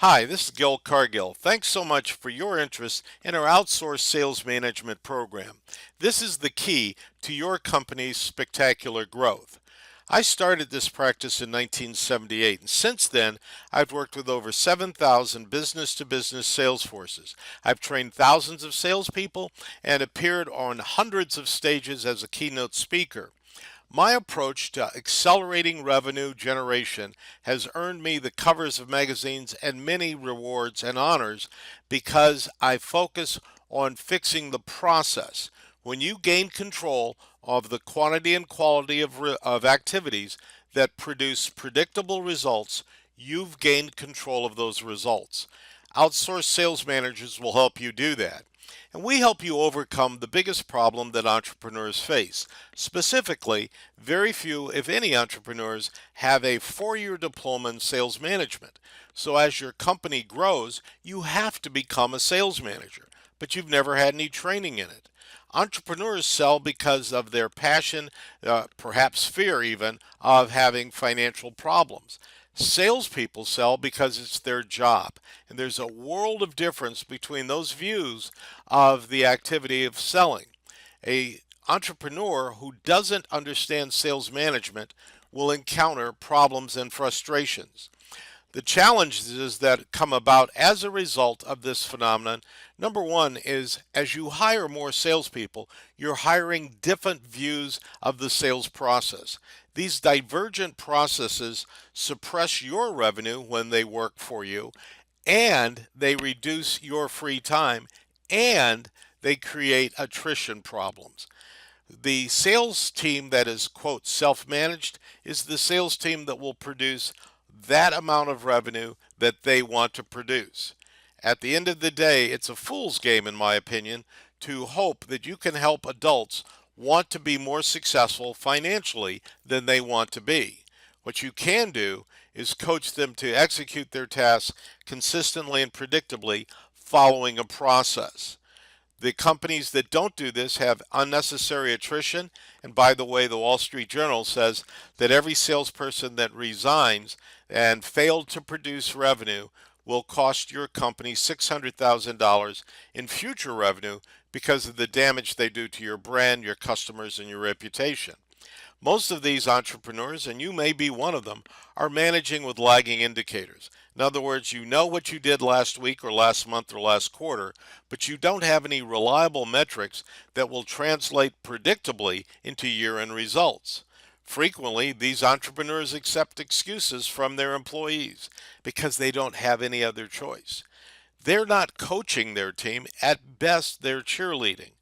Hi, this is Gil Cargill. Thanks so much for your interest in our outsourced sales management program. This is the key to your company's spectacular growth. I started this practice in 1978, and since then, I've worked with over 7,000 business to business sales forces. I've trained thousands of salespeople and appeared on hundreds of stages as a keynote speaker. My approach to accelerating revenue generation has earned me the covers of magazines and many rewards and honors because I focus on fixing the process. When you gain control of the quantity and quality of activities that produce predictable results, you've gained control of those results. Outsourced sales managers will help you do that. And we help you overcome the biggest problem that entrepreneurs face. Specifically, very few, if any, entrepreneurs have a 4-year diploma in sales management. So as your company grows, you have to become a sales manager, but you've never had any training in it. Entrepreneurs sell because of their passion, perhaps fear even, of having financial problems. Salespeople sell because it's their job. And there's a world of difference between those views of the activity of selling. A entrepreneur who doesn't understand sales management will encounter problems and frustrations. The challenges that come about as a result of this phenomenon, number one is as you hire more salespeople, you're hiring different views of the sales process. These divergent processes suppress your revenue when they work for you, and they reduce your free time, and they create attrition problems. The sales team that is, quote, self managed is the sales team that will produce that amount of revenue that they want to produce. At the end of the day, it's a fool's game, in my opinion, to hope that you can help adults want to be more successful financially than they want to be. What you can do is coach them to execute their tasks consistently and predictably following a process. The companies that don't do this have unnecessary attrition. And by the way, the Wall Street Journal says that every salesperson that resigns and failed to produce revenue will cost your company $600,000 in future revenue because of the damage they do to your brand, your customers, and your reputation. Most of these entrepreneurs, and you may be one of them, are managing with lagging indicators. In other words, you know what you did last week or last month or last quarter, but you don't have any reliable metrics that will translate predictably into year-end results. Frequently, these entrepreneurs accept excuses from their employees because they don't have any other choice. They're not coaching their team. At best, they're cheerleading.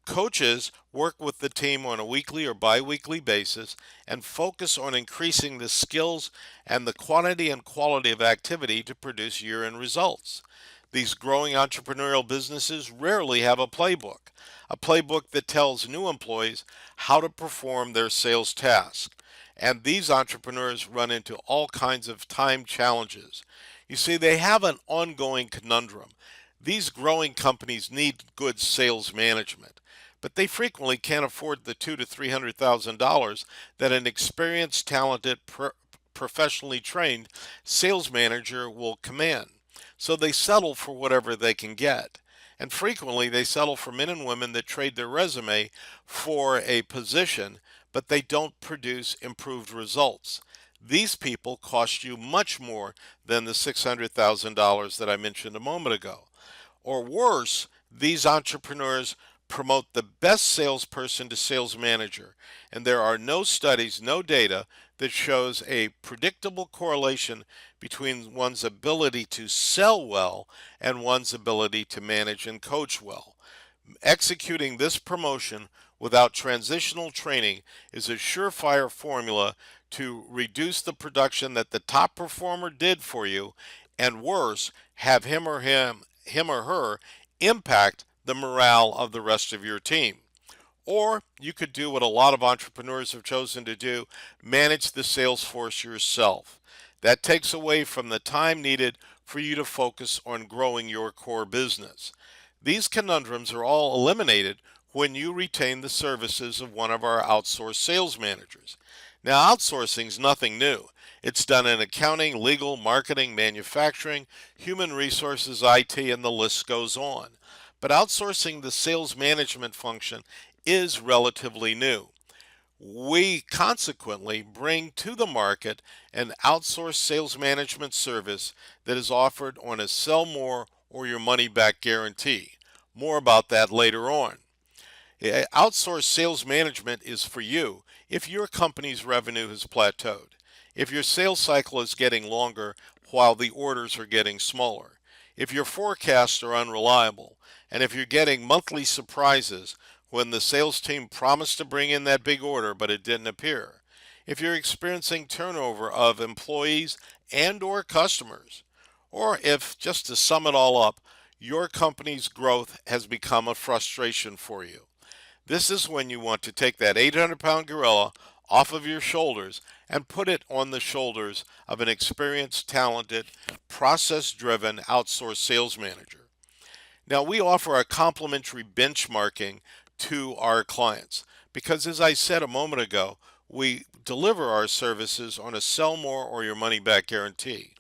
Coaches work with the team on a weekly or biweekly basis and focus on increasing the skills and the quantity and quality of activity to produce year-end results. These growing entrepreneurial businesses rarely have a playbook that tells new employees how to perform their sales tasks. And these entrepreneurs run into all kinds of time challenges. You see, they have an ongoing conundrum. These growing companies need good sales management, but they frequently can't afford the $200,000 to $300,000 that an experienced, talented, professionally trained sales manager will command. So they settle for whatever they can get. And frequently they settle for men and women that trade their resume for a position, but they don't produce improved results. These people cost you much more than the $600,000 that I mentioned a moment ago. Or worse, these entrepreneurs promote the best salesperson to sales manager, and there are no studies, no data that shows a predictable correlation between one's ability to sell well and one's ability to manage and coach well. Executing this promotion without transitional training is a surefire formula to reduce the production that the top performer did for you, and worse, have him or her impact the morale of the rest of your team. Or you could do what a lot of entrepreneurs have chosen to do, manage the sales force yourself. That takes away from the time needed for you to focus on growing your core business. These conundrums are all eliminated when you retain the services of one of our outsourced sales managers. Now, outsourcing is nothing new. It's done in accounting, legal, marketing, manufacturing, human resources, IT, and the list goes on. But outsourcing the sales management function is relatively new. We consequently bring to the market an outsourced sales management service that is offered on a sell more or your money back guarantee. More about that later on. Outsourced sales management is for you if your company's revenue has plateaued, if your sales cycle is getting longer while the orders are getting smaller, if your forecasts are unreliable, and if you're getting monthly surprises when the sales team promised to bring in that big order but it didn't appear, if you're experiencing turnover of employees and or customers, or if, just to sum it all up, your company's growth has become a frustration for you. This is when you want to take that 800-pound gorilla off of your shoulders and put it on the shoulders of an experienced, talented, process-driven outsourced sales manager. Now, we offer a complimentary benchmarking to our clients because, as I said a moment ago, we deliver our services on a sell more or your money back guarantee.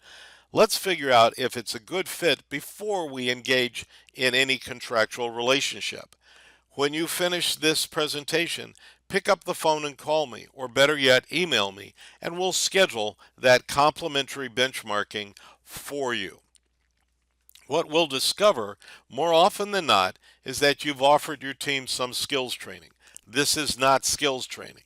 Let's figure out if it's a good fit before we engage in any contractual relationship. When you finish this presentation, pick up the phone and call me, or better yet, email me, and we'll schedule that complimentary benchmarking for you. What we'll discover more often than not is that you've offered your team some skills training. This is not skills training.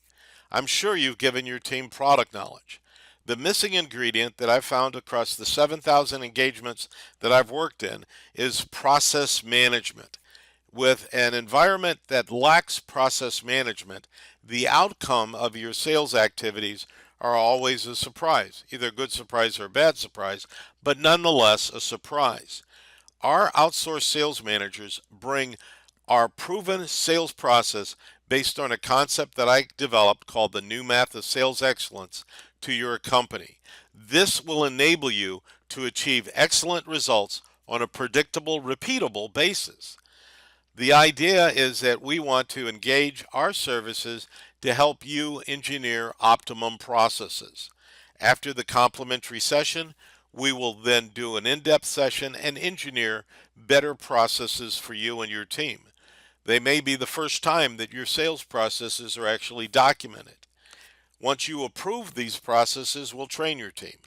I'm sure you've given your team product knowledge. The missing ingredient that I've found across the 7,000 engagements that I've worked in is process management. With an environment that lacks process management, the outcome of your sales activities are always a surprise, either a good surprise or a bad surprise, but nonetheless a surprise. Our outsourced sales managers bring our proven sales process based on a concept that I developed called the new math of sales excellence to your company. This will enable you to achieve excellent results on a predictable, repeatable basis. The idea is that we want to engage our services to help you engineer optimum processes. After the complimentary session, we will then do an in-depth session and engineer better processes for you and your team. They may be the first time that your sales processes are actually documented. Once you approve these processes, we'll train your team.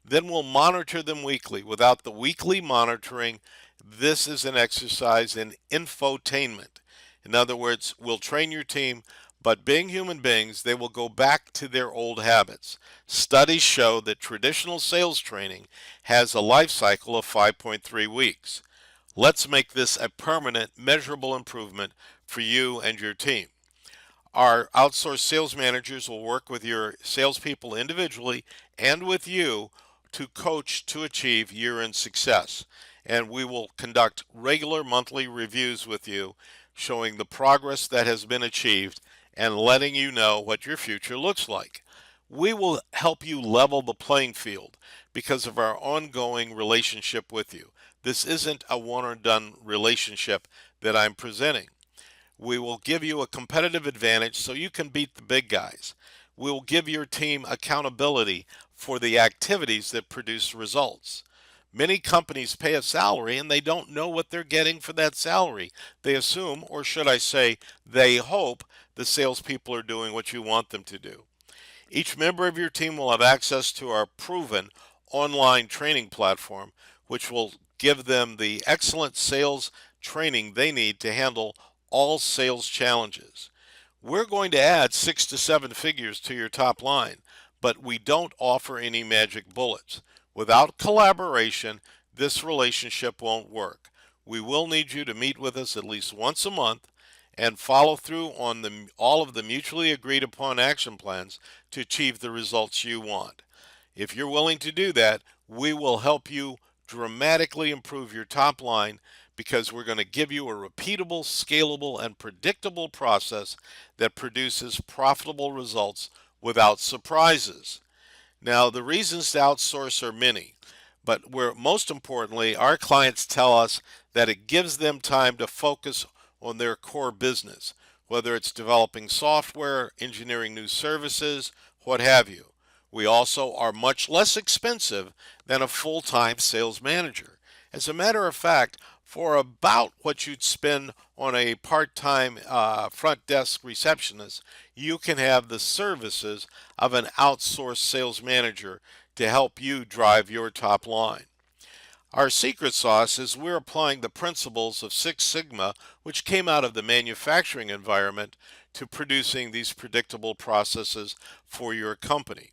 Then we'll monitor them weekly. Without the weekly monitoring, this is an exercise in infotainment. In other words, we'll train your team, but being human beings, they will go back to their old habits. Studies show that traditional sales training has a life cycle of 5.3 weeks. Let's make this a permanent, measurable improvement for you and your team. Our outsourced sales managers will work with your salespeople individually and with you to coach to achieve year-end success. And we will conduct regular monthly reviews with you, showing the progress that has been achieved and letting you know what your future looks like. We will help you level the playing field because of our ongoing relationship with you. This isn't a one-and-done relationship that I'm presenting. We will give you a competitive advantage so you can beat the big guys. We will give your team accountability for the activities that produce results. Many companies pay a salary and they don't know what they're getting for that salary. They assume, or should I say, they hope the salespeople are doing what you want them to do. Each member of your team will have access to our proven online training platform, which will give them the excellent sales training they need to handle all sales challenges. We're going to add 6 to 7 figures to your top line, but we don't offer any magic bullets. Without collaboration, this relationship won't work. We will need you to meet with us at least once a month and follow through on all of the mutually agreed upon action plans to achieve the results you want. If you're willing to do that, we will help you dramatically improve your top line because we're going to give you a repeatable, scalable, and predictable process that produces profitable results without surprises. Now, the reasons to outsource are many, but most importantly, our clients tell us that it gives them time to focus on their core business, whether it's developing software, engineering new services, what have you. We also are much less expensive than a full-time sales manager. As a matter of fact, for about what you'd spend on a part-time front desk receptionist, you can have the services of an outsourced sales manager to help you drive your top line. Our secret sauce is we're applying the principles of Six Sigma, which came out of the manufacturing environment, to producing these predictable processes for your company.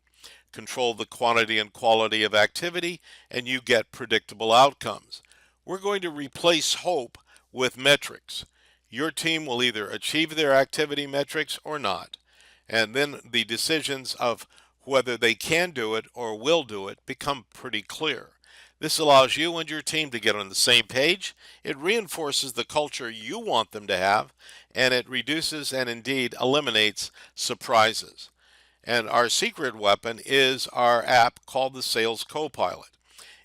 Control the quantity and quality of activity, and you get predictable outcomes. We're going to replace hope with metrics. Your team will either achieve their activity metrics or not. And then the decisions of whether they can do it or will do it become pretty clear. This allows you and your team to get on the same page. It reinforces the culture you want them to have, and it reduces and indeed eliminates surprises. And our secret weapon is our app called the Sales Copilot.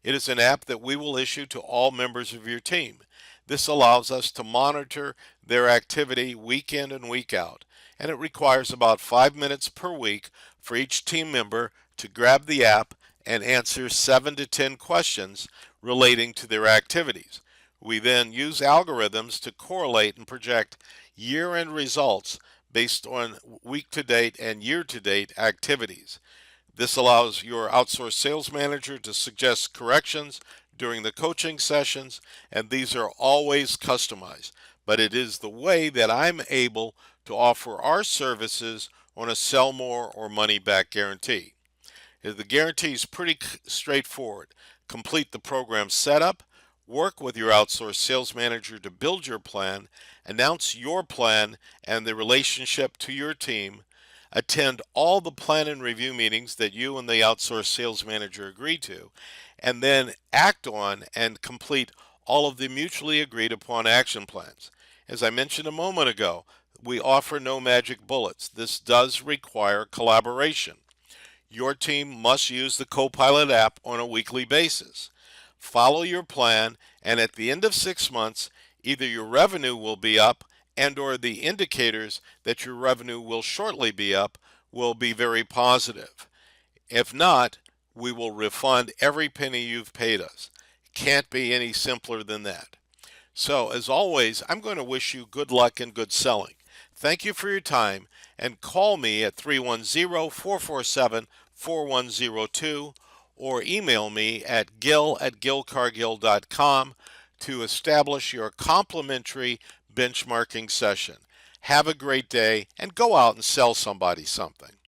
It is an app that we will issue to all members of your team. This allows us to monitor their activity week in and week out, and it requires about 5 minutes per week for each team member to grab the app and answer 7 to 10 questions relating to their activities. We then use algorithms to correlate and project year-end results based on week-to-date and year-to-date activities. This allows your outsourced sales manager to suggest corrections during the coaching sessions, and these are always customized. But it is the way that I'm able to offer our services on a sell more or money back guarantee. The guarantee is pretty straightforward. Complete the program setup, work with your outsourced sales manager to build your plan, announce your plan and the relationship to your team, attend all the plan and review meetings that you and the outsourced sales manager agree to, and then act on and complete all of the mutually agreed upon action plans. As I mentioned a moment ago, we offer no magic bullets. This does require collaboration. Your team must use the Copilot app on a weekly basis. Follow your plan, and at the end of 6 months, either your revenue will be up and or the indicators that your revenue will shortly be up will be very positive. If not, we will refund every penny you've paid us. Can't be any simpler than that. So, as always, I'm going to wish you good luck and good selling. Thank you for your time, and call me at 310-447-4102 or email me at gil@gilcargill.com to establish your complimentary benchmarking session. Have a great day and go out and sell somebody something.